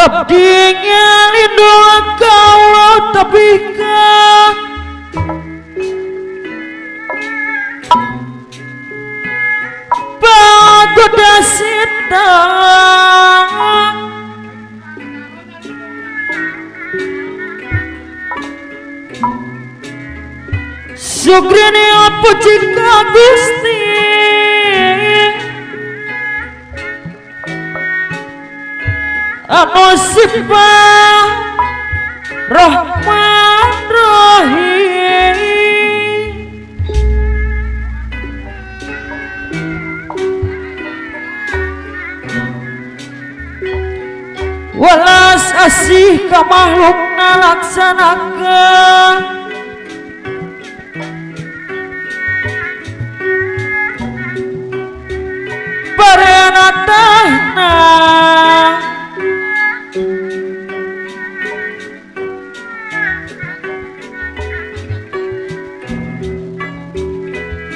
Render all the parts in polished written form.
Abdi ngalindung kau tapi kan pagoda sita Sugrini apa jika Gusti anu sifat Rahman Rahim walas asih ka makhlukna laksanakeun parenatahna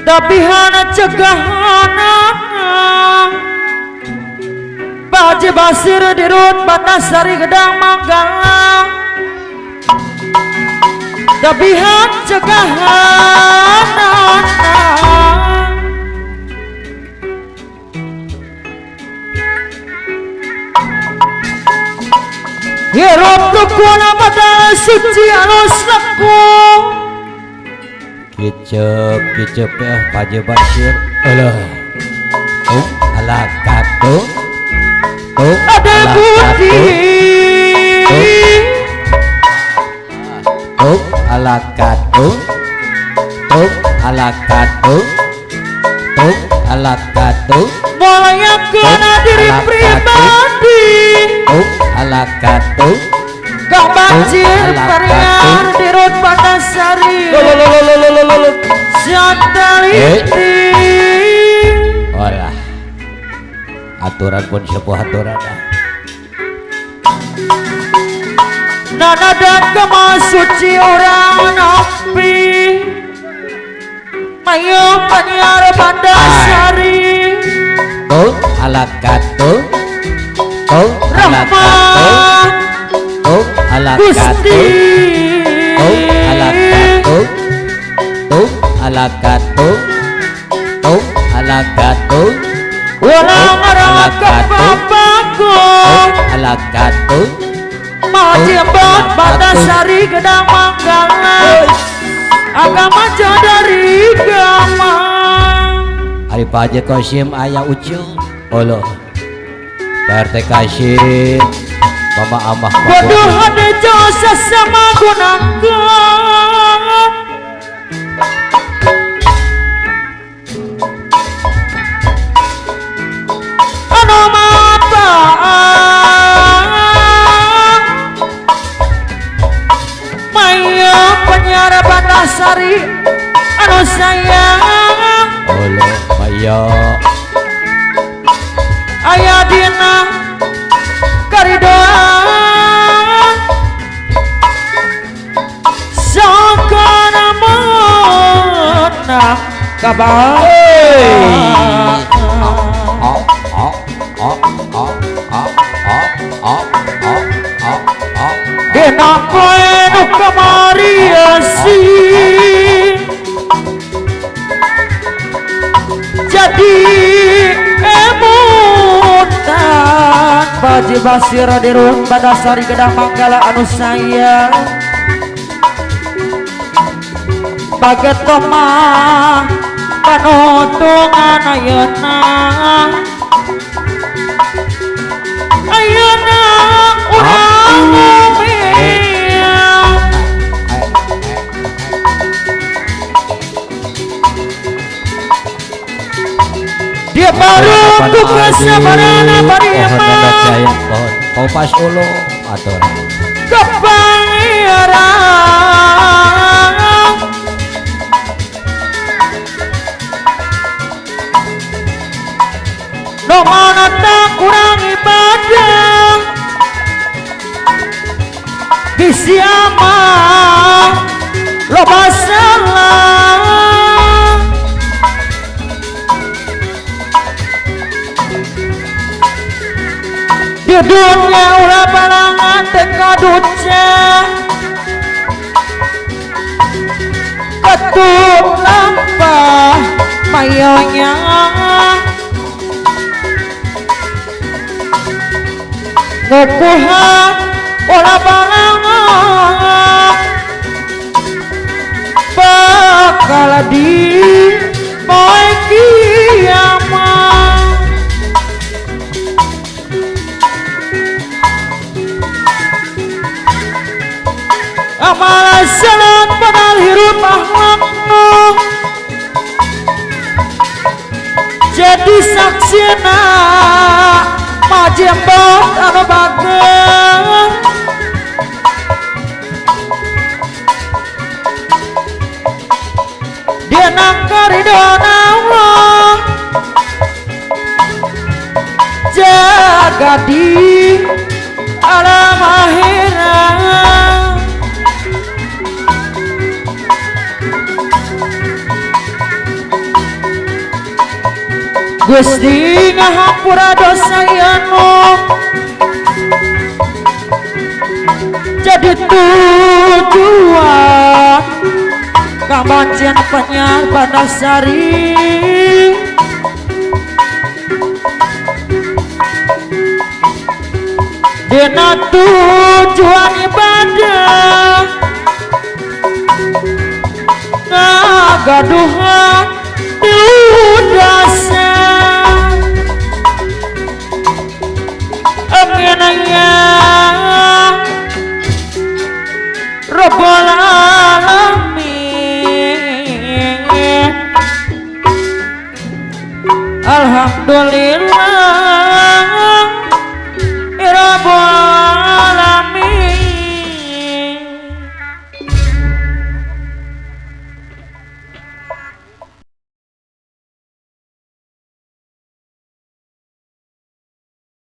dabihana cegahana Baji Basir dirut Batasari Gedang Manggala dabihan cegahana hirup tukuna mata suci alus laku kicep ya Baji Basir ala katu ada budi ala katu ala katu ala katu melayakan diri pribadi ala katu gak banjir periar di Rut Batasari Siataliti olah aturan pun sebuah aturan nana dan kemasuci orang nabi mayu penyiar Batasari ala katu ala katu ala katu ala katu ala katu ala katu ulang raka papaku ala katu majembat Batasari Gedang Manggala agama jadari gama Ari Paje Kosim ayah ucul olo PRT Kasim Mama Amah waduh ada jasa sama gunakan anu mata maya penyiar Batasari anu sayang olo maya ayah dina karidoan sokana menang kabar dina koe nu kamari jadi emutan Baji Basir di Rut Batasari Gedang Manggala anu sayang baget tomah panutungan ayeuna urang Kebaru kesabaran pohon nendok jaya pohon kopas ulo atur kepangeran no mana tak kurang ibadah bisi aman lo masalah di dunia ulah balangan tengah duca ketuk lampah mayonya ngupuhan ulah balangan bakal di moe kiamat amal salat padahal hirup akhlakmu jadi saksina majembot anu bageus dia nangkaridona Allah jaga di alam akhirat Gusti ngahampura dosa yanu jadi tujuan kamancian penyiar pada sari dina tujuan ibadah ngagaduhan diudasa aminaya Rabbal Alamin alhamdulillah